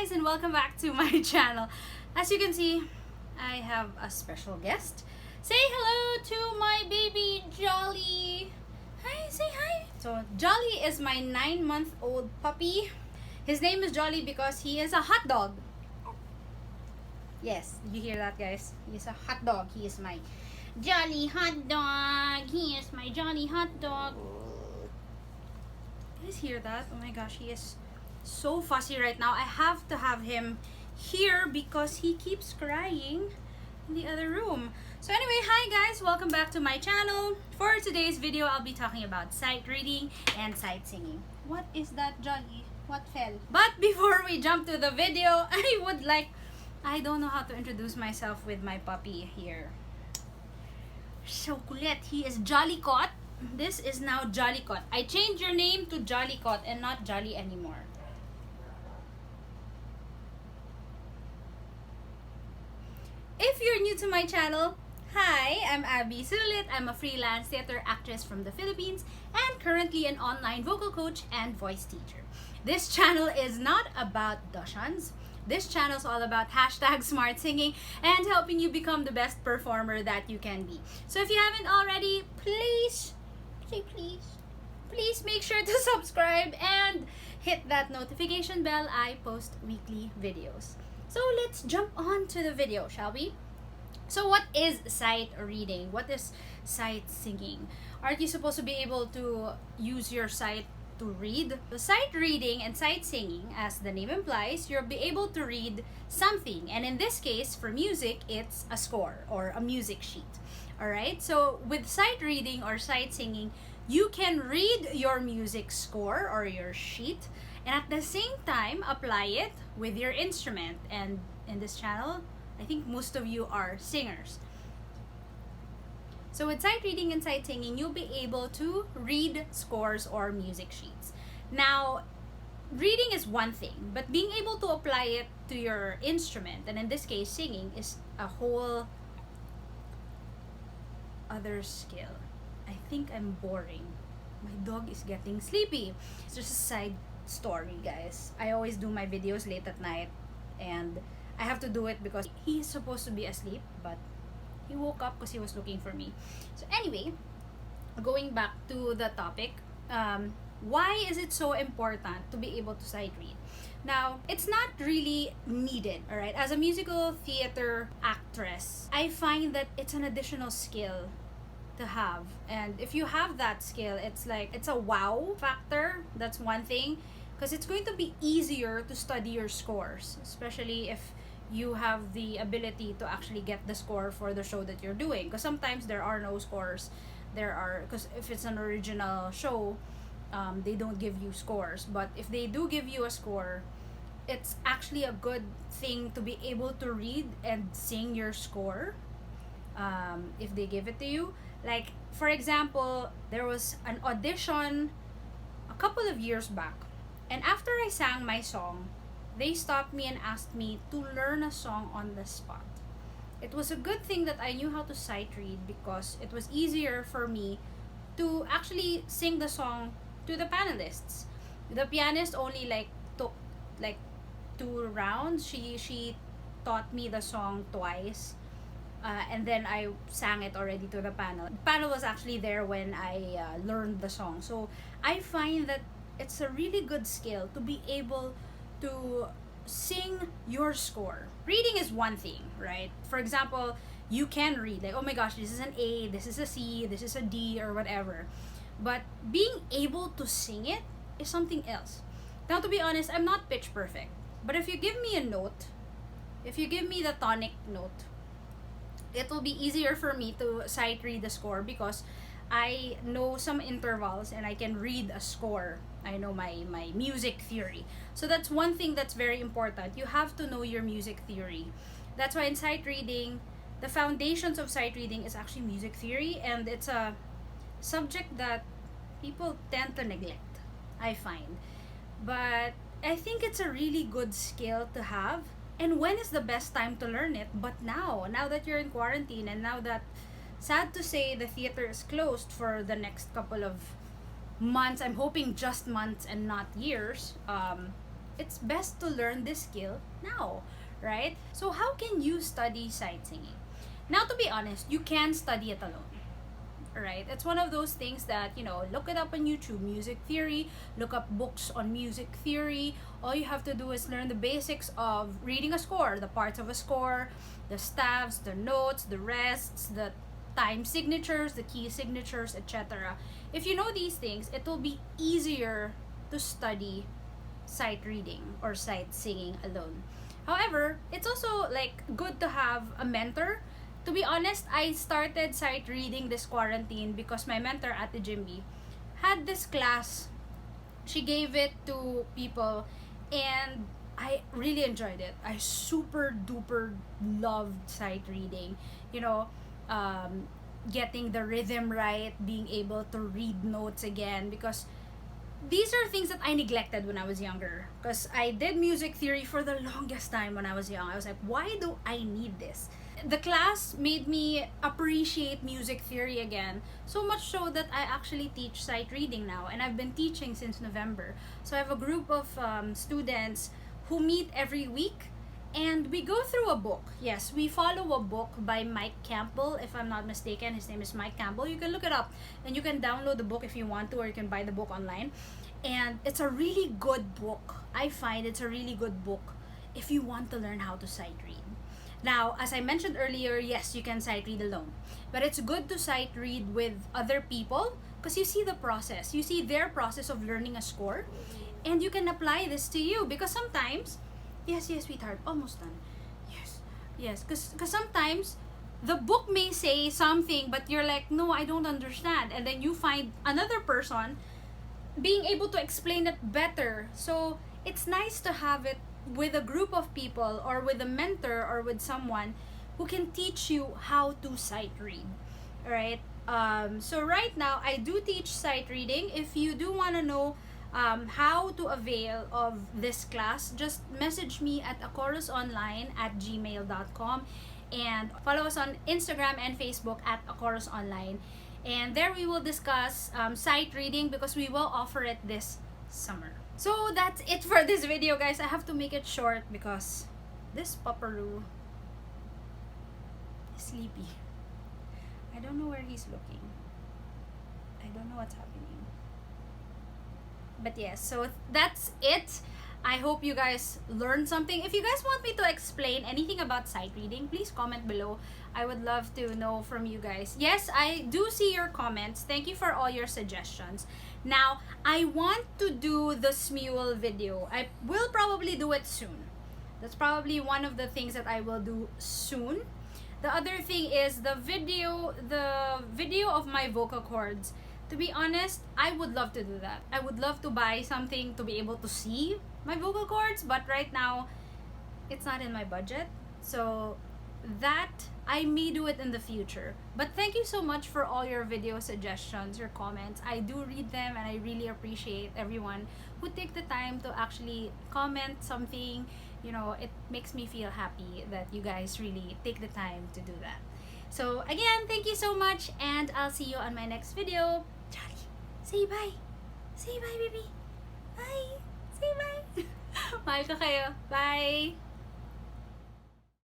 guys, and welcome back to my channel. As you can see, I have a special guest. Say hello to my baby Jolly. Hi, say hi. So Jolly is my 9-month-old puppy. His name is Jolly because he is a hot dog. Yes, you hear that, guys? He is a hot dog. He is my Jolly hot dog. He is my Jolly hot dog. You guys hear that? Oh my gosh, he is so fussy right now. I have to have him here because he keeps crying in the other room. So anyway, hi guys, welcome back to my channel. For today's video, I'll be talking about sight reading and sight singing. What is that, Jolly? What fell? But before we jump to the video, I don't know how to introduce myself with my puppy here. Sulit, he is Jollycott. This is now Jollycott. I changed your name to Jollycott and not Jolly anymore. If you're new to my channel, hi, I'm Abby Sulit. I'm a freelance theater actress from the Philippines and currently an online vocal coach and voice teacher. This channel is not about Dashans. This channel is all about #smart singing and helping you become the best performer that you can be. So if you haven't already, please make sure to subscribe and hit that notification bell. I post weekly videos. So let's jump on to the video, shall we? So what is sight reading? What is sight singing? Aren't you supposed to be able to use your sight to read? So sight reading and sight singing, as the name implies, you'll be able to read something. And in this case, for music, it's a score or a music sheet. Alright, so with sight reading or sight singing, you can read your music score or your sheet and at the same time apply it with your instrument. And in this channel, I think most of you are singers. So with sight reading and sight singing, you'll be able to read scores or music sheets. Now, reading is one thing, but being able to apply it to your instrument, and in this case singing, is a whole other skill. I think I'm boring. My dog is getting sleepy. It's just a side story, guys. I always do my videos late at night and I have to do it because he's supposed to be asleep, but he woke up because he was looking for me. So anyway, going back to the topic, why is it so important to be able to sight read? Now, it's not really needed, all right? As a musical theater actress, I find that it's an additional skill to have. And if you have that skill, it's a wow factor. That's one thing, because it's going to be easier to study your scores, especially if you have the ability to actually get the score for the show that you're doing. Because sometimes there are no scores. Because if it's an original show, they don't give you scores. But if they do give you a score, it's actually a good thing to be able to read and sing your score if they give it to you. Like, for example, there was an audition a couple of years back, and after I sang my song, they stopped me and asked me to learn a song on the spot. It was a good thing that I knew how to sight read because it was easier for me to actually sing the song to the panelists. The pianist only took 2 rounds. She taught me the song twice. And then I sang it already to the panel. The panel was actually there when I learned the song. So I find that it's a really good skill to be able to sing your score. Reading is one thing, right? For example, you can read like, oh my gosh, this is an A, this is a C, this is a D, or whatever. But being able to sing it is something else. Now, to be honest, I'm not pitch perfect. But if you give me a note, if you give me the tonic note, it will be easier for me to sight read the score because I know some intervals and I can read a score. I know my music theory. So that's one thing that's very important. You have to know your music theory. That's why in sight reading, the foundations of sight reading is actually music theory, and it's a subject that people tend to neglect, I find. But I think it's a really good skill to have. And when is the best time to learn it? But now that you're in quarantine, and now that, sad to say, the theater is closed for the next couple of months. I'm hoping just months and not years. it's best to learn this skill now, right? So how can you study sight singing? Now, to be honest, you can study it alone. Right? It's one of those things that, look it up on YouTube, music theory, look up books on music theory. All you have to do is learn the basics of reading a score, the parts of a score, the staves, the notes, the rests, the time signatures, the key signatures, etc. If you know these things, it will be easier to study sight reading or sight singing alone. However, it's also like good to have a mentor. To be honest, I started sight reading this quarantine because my mentor at the Jimby had this class. She gave it to people and I really enjoyed it. I super duper loved sight reading. Getting the rhythm right, being able to read notes again, because these are things that I neglected when I was younger. Because I did music theory for the longest time when I was young. I was like, why do I need this? The class made me appreciate music theory again, so much so that I actually teach sight reading now, and I've been teaching since November. So I have a group of students who meet every week, and we go through a book. Yes, we follow a book by Mike Campbell, if I'm not mistaken. His name is Mike Campbell. You can look it up, and you can download the book if you want to, or you can buy the book online. And it's a really good book. I find it's a really good book if you want to learn how to sight read. Now, as I mentioned earlier, yes, you can sight read alone. But it's good to sight read with other people because you see the process. You see their process of learning a score. And you can apply this to you. Because sometimes, yes, sweetheart, almost done. Yes. Because sometimes the book may say something, but you're like, no, I don't understand. And then you find another person being able to explain it better. So it's nice to have it with a group of people, or with a mentor, or with someone who can teach you how to sight read. Alright? So right now, I do teach sight reading. If you do want to know how to avail of this class, just message me at acorusonline@gmail.com and follow us on Instagram and Facebook at acorusonline. And there we will discuss sight reading because we will offer it this summer. So that's it for this video, guys. I have to make it short because this pupperoo is sleepy. I don't know where he's looking. I don't know what's happening. But yes, so that's it. I hope you guys learned something. If you guys want me to explain anything about sight reading, please comment below. I would love to know from you guys. Yes, I do see your comments. Thank you for all your suggestions. Now, I want to do the Smule video. I will probably do it soon. That's probably one of the things that I will do soon. The other thing is the video of my vocal cords. To be honest, I would love to do that. I would love to buy something to be able to see my vocal cords, but right now, it's not in my budget. So that, I may do it in the future. But thank you so much for all your video suggestions, your comments. I do read them, and I really appreciate everyone who take the time to actually comment something. It makes me feel happy that you guys really take the time to do that. So again, thank you so much, and I'll see you on my next video. Charlie, say bye. Say bye, baby. Bye. Say bye. Mahal ko kayo. Bye.